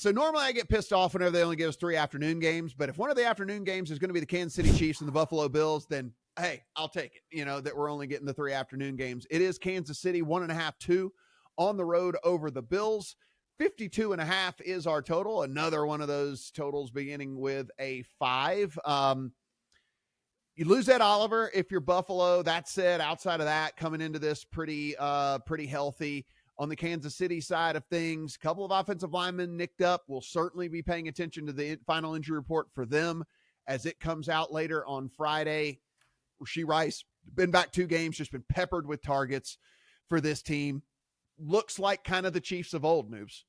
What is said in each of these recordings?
So normally I get pissed off whenever they only give us 3 afternoon games, but if one of the afternoon games is going to be the Kansas City Chiefs and the Buffalo Bills, then hey, I'll take it, that we're only getting the 3 afternoon games. It is Kansas City 1.5, 2 on the road over the Bills. 52.5 is our total. Another one of those totals beginning with a 5. You lose Ed Oliver if you're Buffalo. That said, outside of that, coming into this pretty healthy. On the Kansas City side of things, a couple of offensive linemen nicked up. We'll certainly be paying attention to the final injury report for them as it comes out later on Friday. Rashee Rice, been back 2 games, just been peppered with targets for this team. Looks like kind of the Chiefs of old, Noobs.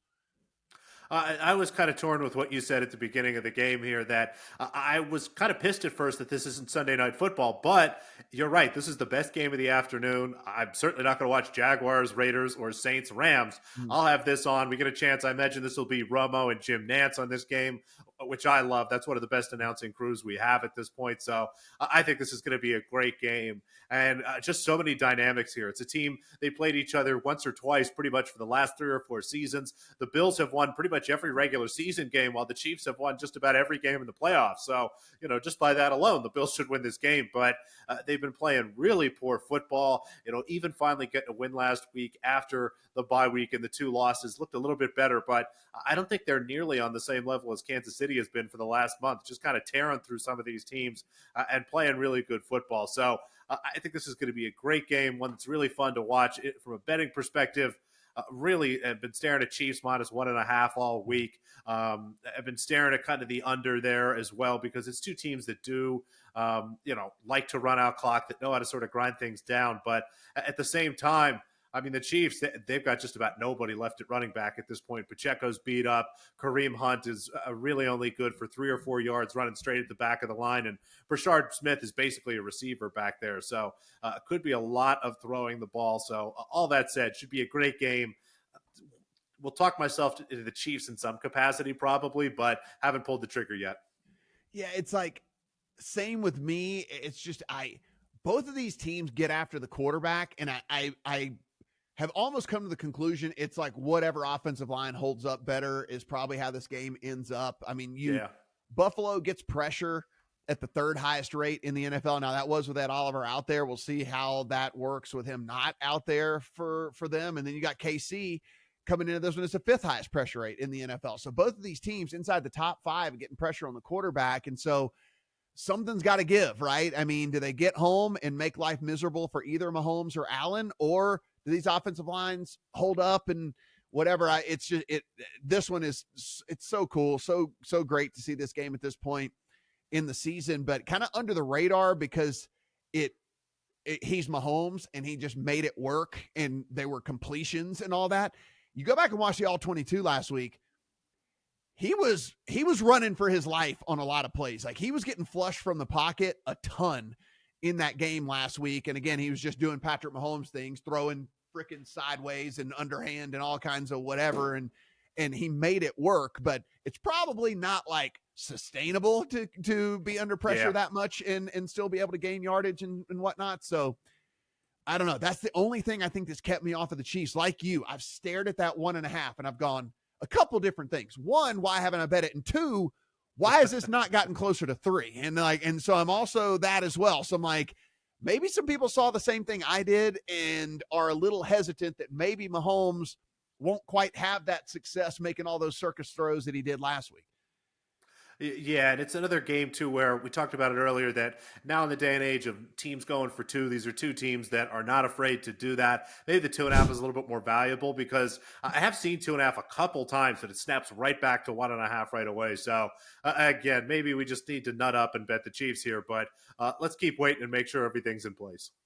I was kind of torn with what you said at the beginning of the game here, that I was kind of pissed at first that this isn't Sunday Night Football, but you're right. This is the best game of the afternoon. I'm certainly not going to watch Jaguars, Raiders, or Saints, Rams. I'll have this on. We get a chance. I imagine this will be Romo and Jim Nantz on this game, which I love. That's one of the best announcing crews we have at this point. So I think this is going to be a great game. And just so many dynamics here. It's a team, they played each other once or twice pretty much for the last 3 or 4 seasons. The Bills have won pretty much every regular season game, while the Chiefs have won just about every game in the playoffs. So, just by that alone, the Bills should win this game. But they've been playing really poor football. Even finally getting a win last week after the bye week and the 2 losses looked a little bit better. But I don't think they're nearly on the same level as Kansas City has been for the last month, just kind of tearing through some of these teams and playing really good football. So I think this is going to be a great game, one that's really fun to watch. From a betting perspective, really have been staring at Chiefs -1.5 all week. I've been staring at kind of the under there as well, because it's 2 teams that do, like to run out clock, that know how to sort of grind things down. But at the same time, I mean, the Chiefs, they've got just about nobody left at running back at this point. Pacheco's beat up. Kareem Hunt is really only good for 3 or 4 yards running straight at the back of the line. And Brashard Smith is basically a receiver back there. So it could be a lot of throwing the ball. So all that said, should be a great game. We'll talk myself into the Chiefs in some capacity probably, but haven't pulled the trigger yet. Yeah, it's like same with me. It's just both of these teams get after the quarterback, and I have almost come to the conclusion it's like whatever offensive line holds up better is probably how this game ends up. I mean, Buffalo gets pressure at the 3rd highest rate in the NFL. Now that was with Ed Oliver out there. We'll see how that works with him not out there for them. And then you got KC coming into this one. It's the 5th highest pressure rate in the NFL. So both of these teams inside the top 5 getting pressure on the quarterback. And so something's got to give, right? I mean, do they get home and make life miserable for either Mahomes or Allen, or do these offensive lines hold up and whatever? This one is, it's so cool. So great to see this game at this point in the season, but kind of under the radar because he's Mahomes and he just made it work and they were completions and all that. You go back and watch the All 22 last week. He was running for his life on a lot of plays. Like, he was getting flushed from the pocket a ton in that game last week. And again, he was just doing Patrick Mahomes things, throwing freaking sideways and underhand and all kinds of whatever. And he made it work, but it's probably not like sustainable to be under pressure that much and still be able to gain yardage and whatnot. So I don't know. That's the only thing I think that's kept me off of the Chiefs. Like you, I've stared at that 1.5 and I've gone a couple different things. 1, why haven't I bet it? And 2, why has this not gotten closer to 3? And so I'm also that as well. So I'm like, maybe some people saw the same thing I did and are a little hesitant that maybe Mahomes won't quite have that success making all those circus throws that he did last week. Yeah, and it's another game, too, where we talked about it earlier that now in the day and age of teams going for 2, these are 2 teams that are not afraid to do that. Maybe the 2.5 is a little bit more valuable because I have seen 2.5 a couple times, but it snaps right back to 1.5 right away. So, again, maybe we just need to nut up and bet the Chiefs here, but let's keep waiting and make sure everything's in place.